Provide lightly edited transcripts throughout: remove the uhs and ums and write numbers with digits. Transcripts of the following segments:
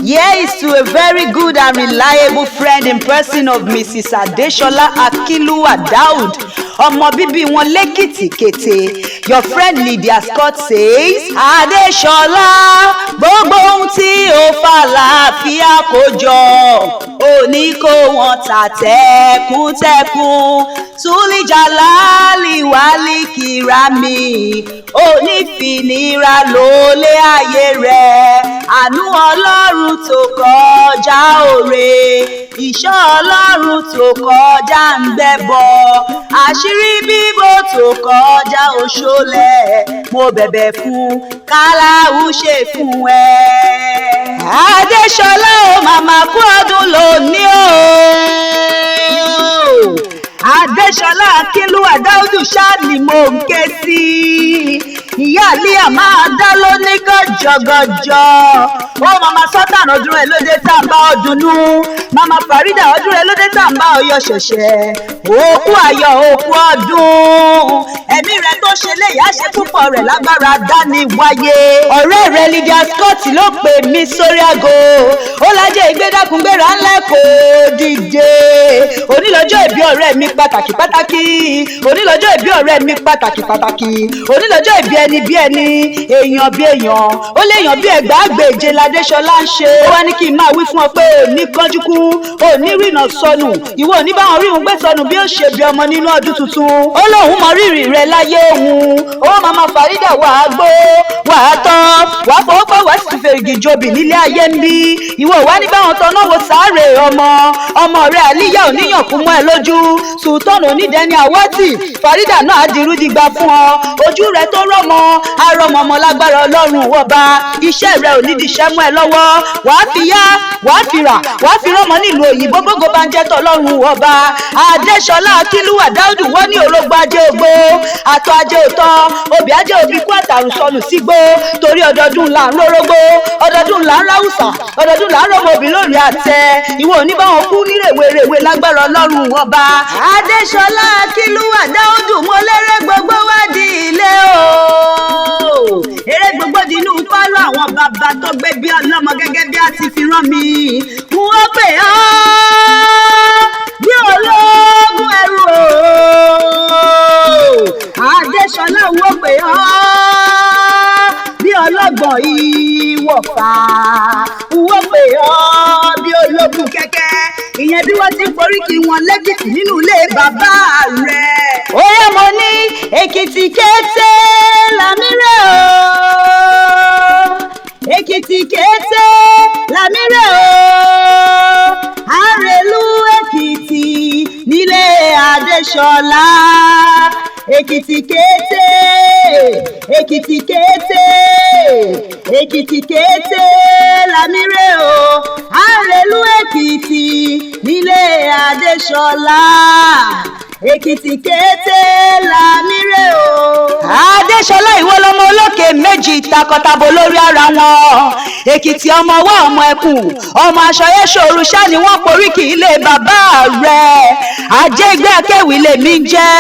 Here is to a very good and reliable friend in person of Mrs. Adesola Akinlua Daud. Ọmọ bíbí wọn l'Ekiti kété. Your friend Lydia Scott says, Adesola, gbogbo ohun tí ó fà láàfíà kó jọ. Òní kó wọn tà tẹkùntẹkùn. Túlí Jàlálì wálì kìrámì. Òní fìnira lólé ayé rẹ̀. Àánú Ọlọ́run tó kọjá òre. Ìṣọ́ Ọlọ́run tó kọjá ń gbẹ́bọ. Àṣírí bíbò tó kọjá òṣòlẹ̀. Mo bẹ̀bẹ̀ fún káláwù ṣe fún ẹ. Adesola o màmá kú ọdún lónìí o. Adesola Akinlua Daudu ṣáà ni mo ń ké sí. Ìyá Lydia máa dá lóní gọ́jọ̀gọ́jọ̀. Ó màmá Sọ́tàn ọdún rẹ̀ lóde tá à ń bá ọdún nú. Màmá Farida ọdún rẹ̀ lóde tá à ń bá ọyọ ṣẹ̀ṣẹ̀. Òkú ayọ̀ òkú ọdún. Ẹ̀mí rẹ̀ tó ṣe léyìí á ṣe púpọ̀ rẹ̀ lágbára dání wáyé. Ọ̀rẹ́ rẹ̀ Lydia Scott ló pè mí sórí aago. Ó lájẹ́ ìgbédàkúngbéra ńlẹ̀ kò dìde. Onílọ́jọ́ ìbí ọ̀rẹ́ mi pàtàkì. Onílọ́jọ́ ìbí ọ̀rẹ́ mi pàtàkì. Onílọ́jọ́ ìbí ẹni bí ẹni, èèyàn bí èèyàn. Ó léèyàn bí ẹgbàágbèje l'Adesola ń ṣe. Ó wá ní kí n máa wí fún ọ pé òní kánjú kú, òní rìnà sọnù. Ìwọ òní báwọn rí òun gbé sọnù bí ó ṣe bí ọmọ nínú ọdún tuntun. Ó lóun mọ rírì rẹ láyé òun. Ó màmá Farida wà á gbó, wà á tán, wà á fọwọ́pọ̀ wà á sì tún fèrègì jobì nílé ayé ń bí. Ìwọ wá ní báwọn tán náà wo sáré ọmọ rẹ Àlíyá òníyàn kú mọ́ ẹ lójú. Sultan onídẹni àwátì, Farida náà á dirú digba fún ọ. Ojú rẹ tó rọmọ, arọmọ ọmọ lágbára Ọlọ́run ọba. Iṣẹ́ rẹ ò ní di iṣẹ́ mú ẹ lọ́wọ́. Wàá fi yá, wàá fi rà, wàá fi rọmọ nílùú òyìnbó gbogbo bá ń jẹ́ tọ́lọ́run ọba. Adesola Akinlua Daudu wọ́n ní orógbó ajé ògbó, àtọ̀ ajé òtọ́, obì ajé òbí kú àtàrùn sọnù sígbó. Torí ọdọọdún là ń rórógbó, ọdọọdún là ń ráwùsà, ọdọọdún là ń rọmọ òbí lórí àtẹ. Ìwọ ò ní bá wọn kú ní rèwerèwe lágbára Ọlọ́run ọba. Adesola Akinlua Daudu mo lérè gbogbo wá di ilé o. Eré gbogbo dínú pálọ̀ àwọn bàbá tó gbé bí ọlọ́mọ gẹ́gẹ́ bí a ti fi rán mi. Wọ́n pè ọ́ bí ológun ẹrù o. Adesola wọ́n pè ọ́ bí ọlọ́gbọ̀n ìwọ̀fà. Wọ́n pè ọ́ bí ológun kẹ́kẹ́. Ìyẹn bí wọ́n ti ń foríkì wọn l'Ekiti nínú ilé bàbá rẹ̀. Ó yẹ mo ní Ekiti kété lámírè o. Ekiti kété lámírè o. Àrèlú Ekiti nílé Adesola. Ekiti kété, Ekiti kété, Ekiti kété lámírè o. Àrèlú Ekiti nílé Adesola. Ekiti kété lámírè o. Adesola ìwọ lọmọ olókè méjì takọtabo lórí ara wọn. Ekiti ọmọ wa ọmọ ẹkùn, ọmọ aṣọyẹ ṣòru ṣá ni wọ́n poríkì ilé bàbá rẹ̀. Ajeigbe Akéwì lèmi ń jẹ́,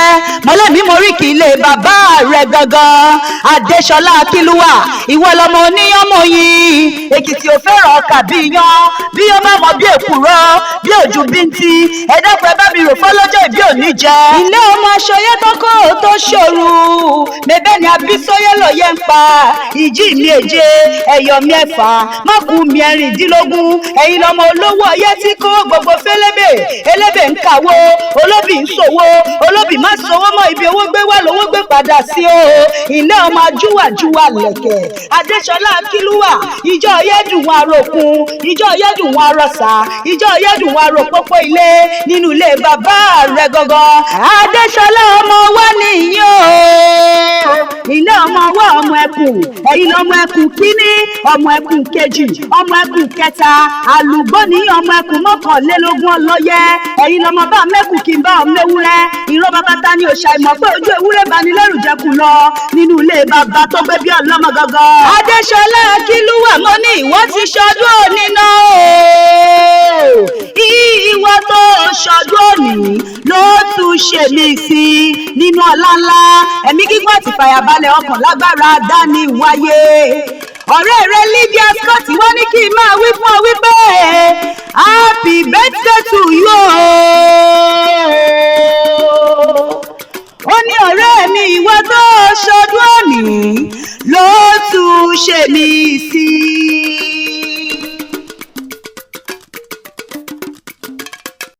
mọ́lẹ́mí moríkì ilé bàbá rẹ̀ gangan. Adesola Akinlua ìwọ lọmọ oníyànmọ́ yìí. Ekiti ò fẹ́ràn ọkà bí yan, bí ó má mọ bí èkùrọ́, bí òjú bíntì. Ẹ dákun ẹ bá mi rò fọ́lọ́jọ́ ìbí òní jẹ́. Ilé ọmọ aṣọyẹ tọkọ tó ṣòru. Mẹ́bẹ́ ni abísọ́yẹ́ lọ yẹ ń pa. Ìjì mi èje, ẹ̀yọ̀ mi ẹ̀fà, mọ́kù mi ẹ̀rìndínlógún. Ẹ̀yin lọmọ olówó ọyẹ́ tí kó gbogbo fẹ́lẹ́bẹ̀. Elébẹ̀ ń kàwó, olóbì ń ṣòwò, olóbì má ṣòwò mọ́ ibi owó gbé wá lówó gbé padà sí o. Ilé ọmọ ajúwàjúwà lẹ̀kẹ̀. Adesola Akinlua ìjọ ọyẹ́dùn wọn arokun, ìjọ ọyẹ́dùn wọn arọ̀sà, ìjọ ọyẹ́dùn wọn aropópó ilé nínú ilé bàbá rẹ̀ gangan. Adesola ọmọ wa nìyí o. Ilé ọmọ wa ọmọ ẹkùn. Ẹ̀yin lọmọ ẹkùn kíní, ọmọ ẹkùn kejì, ọmọ ẹkùn kẹta. Àlùgbó ní ọmọ ẹkùn mọ́kànlélógún ọlọ́yẹ. Ẹ̀yin lọmọ bá mẹ́kùn kí n bá ọmọ ewúrẹ́. Ìró bàbá ta ni òṣà ìmọ̀ pé ojú ewúrẹ́ bá ní lẹ́rù jẹkùn lọ. Nínú ilé bàbá tó gbé bí ọlọ́mọ gangan. Adesola Akinlua mo ní ìwọ ti ṣọdún òní náà o. Ìwọ tó ṣọdún òní ló tún ṣe mí sí nínú ọlá ńlá. Ẹ̀mí gígùn àti fàyàbalẹ̀ ọkàn lágbára dání wáyé. ọ̀rẹ́ rẹ Lydia Scott wọ́n ní kí n máa wí fún ọ wípé happy birthday to you. Ó ní ọ̀rẹ́ mi ìwọ tó ṣọdún òní ló tún ṣe mí sí.